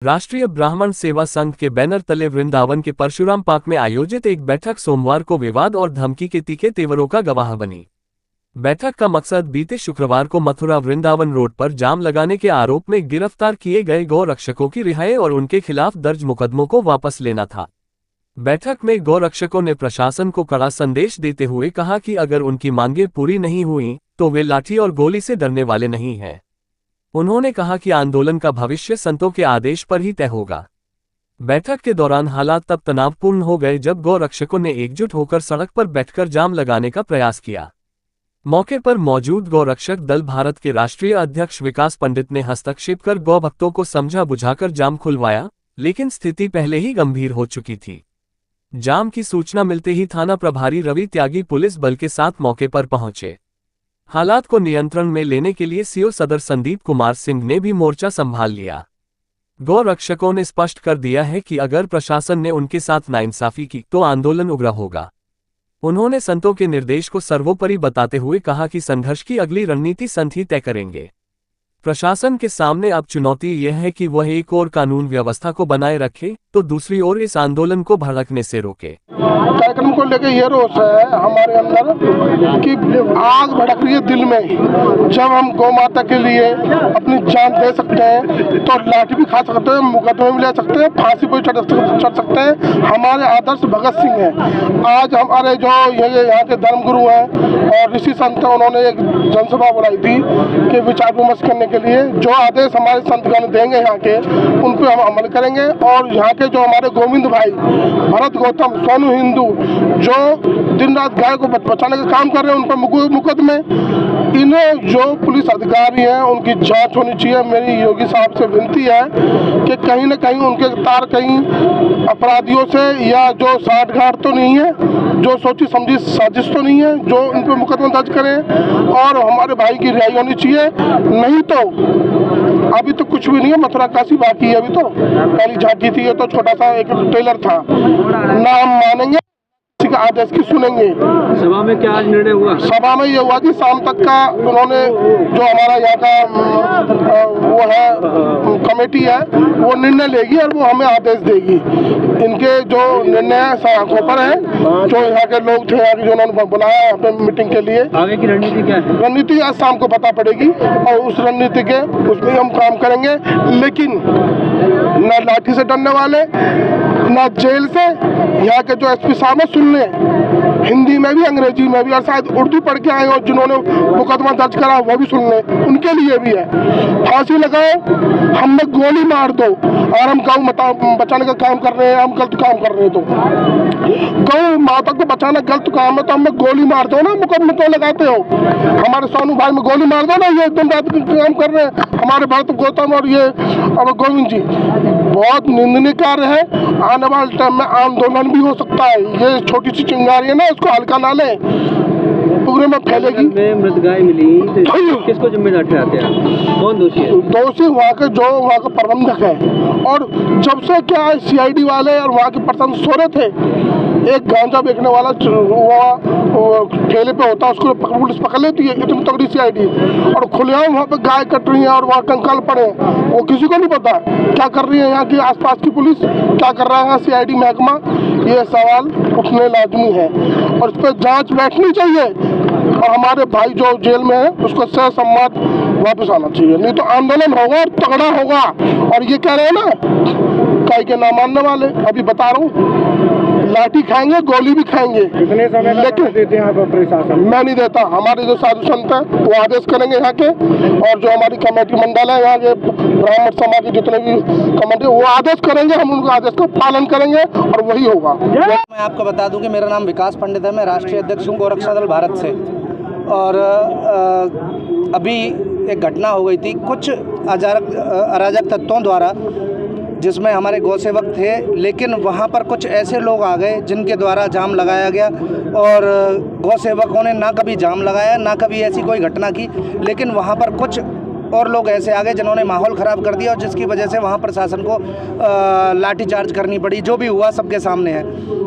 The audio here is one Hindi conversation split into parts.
राष्ट्रीय ब्राह्मण सेवा संघ के बैनर तले वृंदावन के परशुराम पार्क में आयोजित एक बैठक सोमवार को विवाद और धमकी के तीखे तेवरों का गवाह बनी। बैठक का मकसद बीते शुक्रवार को मथुरा वृंदावन रोड पर जाम लगाने के आरोप में गिरफ्तार किए गए गौ रक्षकों की रिहाई और उनके खिलाफ दर्ज मुकदमों को वापस लेना था। बैठक में गौ रक्षकों ने प्रशासन को कड़ा संदेश देते हुए कहा कि अगर उनकी मांगें पूरी नहीं हुई तो वे लाठी और गोली से डरने वाले नहीं हैं। उन्होंने कहा कि आंदोलन का भविष्य संतों के आदेश पर ही तय होगा। बैठक के दौरान हालात तब तनावपूर्ण हो गए जब गौ रक्षकों ने एकजुट होकर सड़क पर बैठकर जाम लगाने का प्रयास किया। मौके पर मौजूद गौ रक्षक दल भारत के राष्ट्रीय अध्यक्ष विकास पंडित ने हस्तक्षेप कर गौ भक्तों को समझा बुझाकर जाम खुलवाया, लेकिन स्थिति पहले ही गंभीर हो चुकी थी। जाम की सूचना मिलते ही थाना प्रभारी रवि त्यागी पुलिस बल के साथ मौके पर पहुंचे। हालात को नियंत्रण में लेने के लिए सीओ सदर संदीप कुमार सिंह ने भी मोर्चा संभाल लिया। गौ रक्षकों ने स्पष्ट कर दिया है कि अगर प्रशासन ने उनके साथ नाइंसाफी की तो आंदोलन उग्र होगा। उन्होंने संतों के निर्देश को सर्वोपरि बताते हुए कहा कि संघर्ष की अगली रणनीति संत ही तय करेंगे। प्रशासन के सामने अब चुनौती यह है कि वह एक ओर कानून व्यवस्था को बनाए रखे तो दूसरी ओर इस आंदोलन को भड़कने से रोके। कार्यक्रम को लेकर ये रोष है हमारे अंदर कि आग भड़क रही है दिल में। जब हम गौ माता के लिए अपनी जान दे सकते हैं तो लाठी भी खा सकते हैं, मुकदमे भी ले सकते हैं, फांसी पर चढ़ सकते हैं। हमारे आदर्श भगत सिंह हैं। आज हमारे जो यहाँ के धर्मगुरु हैं और ऋषि संत हैं, उन्होंने एक जनसभा बुलाई थी कि विचार विमर्श करने के लिए जो आदेश हमारे संतगण देंगे यहाँ के उन पर हम अमल करेंगे। और यहाँ के जो हमारे गोविंद भाई, भरत गौतम, सोनू हिंदू जो दिन रात गाय को बचाने का काम कर रहे हैं उन पर मुकदमे, इन्हें जो पुलिस अधिकारी हैं उनकी जांच होनी चाहिए। मेरी योगी साहब से विनती है कि कहीं न कहीं उनके तार कहीं अपराधियों से या जो साठगांठ तो नहीं है, जो सोची समझी साजिश तो नहीं है जो इन पर मुकदमा दर्ज करें और हमारे भाई की रिहाई होनी चाहिए। नहीं तो अभी तो कुछ भी नहीं है, मथुरा काशी बाकी है। अभी तो पहली झांकी थी, ये तो छोटा सा एक ट्रेलर था। ना हम मानेंगे किसी का आदेश की सुनेंगे। सभा में क्या आज निर्णय हुआ? सभा में ये हुआ कि शाम तक का उन्होंने जो हमारा यहाँ का वो है कमेटी है वो निर्णय लेगी और वो हमें आदेश देगी। इनके जो निर्णय आंखों पर है, जो यहाँ के लोग थे यहाँ के जो उन्होंने बुलाया यहाँ पे मीटिंग के लिए। आगे की रणनीति क्या है? रणनीति आज शाम को पता पड़ेगी और उस रणनीति के उसमें हम काम करेंगे। लेकिन न लाठी से डरने वाले, न जेल से। यहाँ के जो एसपी साहब सुन ले, हिंदी में भी अंग्रेजी में भी और शायद उर्दू पढ़ के आए और जिन्होंने मुकदमा दर्ज करा वो भी सुन ले, उनके लिए भी है। फांसी लगाओ, हमें गोली मार दो और हम गौ बचाने का काम कर रहे हैं, हम गलत काम कर रहे हैं तो गौ माता को बचाना गलत काम है तो हमें गोली मार दो ना। मुकदमे तो लगाते हो, हमारे सोनू भाई में गोली मार दो ना। ये दिन रात काम कर रहे हैं हमारे भरत गौतम और ये और गोविंद जी। बहुत निंदनीय कार्य है। आने वाले टाइम में आंदोलन भी हो सकता है। ये छोटी सी चिंगारी है ना, उसको हल्का ना लें, पूरे में फैलेगी। मृत गाय मिली तो किसको जिम्मेदार ठहराते हैं? कौन दोषी है? दोषी वहाँ का प्रबंधक है। और जब से क्या है CID वाले और वहाँ के प्रशासन सो रहे थे, एक गांजा बेचने वाला ठेले पे होता है, उसको पुलिस पकड़ लेती है, इतनी तगड़ी CID। और खुलेआम वहाँ पे गाय कट रही है और वहाँ कंकाल पड़े, वो किसी को नहीं पता क्या कर रही है यहाँ की आसपास की पुलिस, क्या कर रहा है CID महकमा। ये सवाल उठने लाजमी है और इस पर जांच बैठनी चाहिए और हमारे भाई जो जेल में है उसको सह सम्मान वापस आना चाहिए। नहीं तो आंदोलन होगा और तगड़ा होगा। और ये कह रहे हैं ना गाय के ना मानने वाले, अभी बता रहा हूँ लाठी खाएंगे, गोली भी खाएंगे। लेकिन देते हैं प्रशासन, मैं नहीं देता। हमारे जो साधु संत हैं वो आदेश करेंगे यहाँ के, और जो हमारी कमेटी मंडल है यहाँ के ब्राह्मण समाज के जितने भी कमेटी वो आदेश करेंगे, हम उनका आदेश का पालन करेंगे और वही होगा। मैं आपको बता दूं कि मेरा नाम विकास पंडित है, मैं राष्ट्रीय अध्यक्ष हूँ गोरक्षा दल भारत से। और अभी एक घटना हो गई थी कुछ अराजक तत्वों द्वारा, जिसमें हमारे गौ सेवक थे, लेकिन वहाँ पर कुछ ऐसे लोग आ गए जिनके द्वारा जाम लगाया गया। और गौ सेवकों ने ना कभी जाम लगाया, ना कभी ऐसी कोई घटना की, लेकिन वहाँ पर कुछ और लोग ऐसे आ गए जिन्होंने माहौल ख़राब कर दिया और जिसकी वजह से वहाँ प्रशासन को लाठीचार्ज करनी पड़ी। जो भी हुआ सबके सामने है।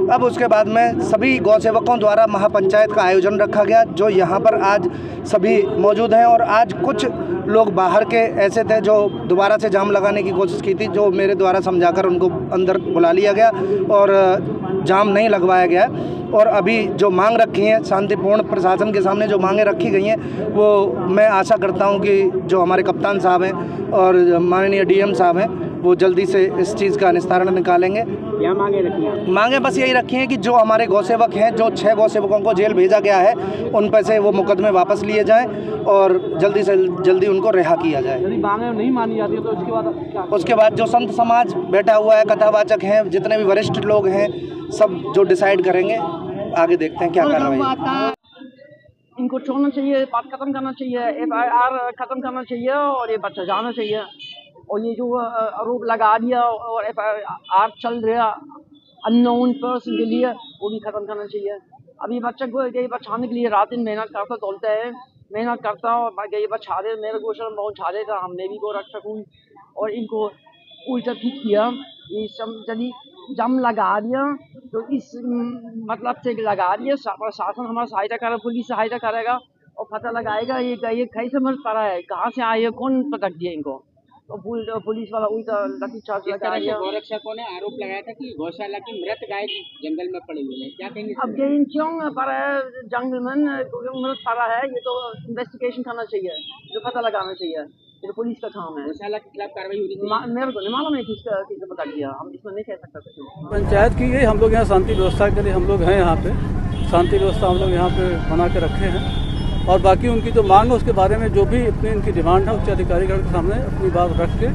अब उसके बाद में सभी गौ सेवकों द्वारा महापंचायत का आयोजन रखा गया, जो यहाँ पर आज सभी मौजूद हैं। और आज कुछ लोग बाहर के ऐसे थे जो दोबारा से जाम लगाने की कोशिश की थी, जो मेरे द्वारा समझाकर उनको अंदर बुला लिया गया और जाम नहीं लगवाया गया। और अभी जो मांग रखी हैं शांतिपूर्ण, प्रशासन के सामने जो मांगें रखी गई हैं, वो मैं आशा करता हूं कि जो हमारे कप्तान साहब हैं और माननीय डीएम साहब हैं वो जल्दी से इस चीज़ का निस्तारण निकालेंगे। क्या मांगे रखी हैं? मांगें बस यही रखी हैं कि जो हमारे गौसेवक हैं, जो 6 गौसेवकों को जेल भेजा गया है, उन पर से वो मुकदमे वापस लिए जाएं और जल्दी से जल्दी उनको रिहा किया जाए। यदि मांगे नहीं मानी जाती है तो उसके बाद जो संत समाज बैठा हुआ है, कथावाचक हैं, जितने भी वरिष्ठ लोग हैं, सब जो डिसाइड करेंगे। आगे देखते हैं क्या कार्रवाई। इनको छोड़ना चाहिए, बात खत्म करना चाहिए, FIR खत्म करना चाहिए और ये बच्चा जाना चाहिए। और ये जो आरोप लगा दिया और FIR चल रहा अननोन पर्सन के लिए, वो भी खत्म करना चाहिए। अभी बच्चे को ये बचाने के लिए रात दिन मेहनत करता, तोलते हैं, मेहनत करता और ये बचा दे, मेरे गोशरण पहुँचा देता, हमने भी को रक्षक हूँ। और इनको उल्टा ठीक किया, ये सब यदि जम लगा दिया तो इस मतलब से लगा दिया। शासन हमारा सहायता करेगा, पुलिस सहायता करेगा और पता लगाएगा ये कैसे मर पड़ा है, कहाँ से आए, कौन पटक दिया इनको। तो पुलिस वाला उल्टा लाठीचार्ज लगा दिया। गौरक्षकों ने आरोप लगाया था कि गौशाला की मृत गाय जंगल में पड़ी हुई है, क्या कहेंगे? अब ये क्यों पड़ा है जंगल में, मृत पड़ा है, ये तो इन्वेस्टिगेशन करना चाहिए, जो पता लगाना चाहिए, ये तो पुलिस का काम है। गौशाला के खिलाफ कार्रवाई हो रही है? मेरे को नहीं मालूम है किसने पता किया, हम इसमें नहीं कह सकते कुछ। पंचायत की ये हम लोग यहाँ शांति व्यवस्था के लिए हम लोग हैं, यहाँ पे शांति व्यवस्था हम लोग यहाँ पे बना के रखे हैं। और बाकी उनकी जो मांग है उसके बारे में जो भी अपनी इनकी डिमांड है उच्च अधिकारीगण के सामने अपनी बात रख के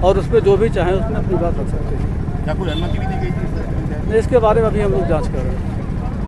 और उस पर जो भी चाहें उसमें अपनी बात रख सकते हैं। क्या कोई अनुमति भी दी गई थी? इसके बारे में अभी हम लोग जाँच कर रहे हैं।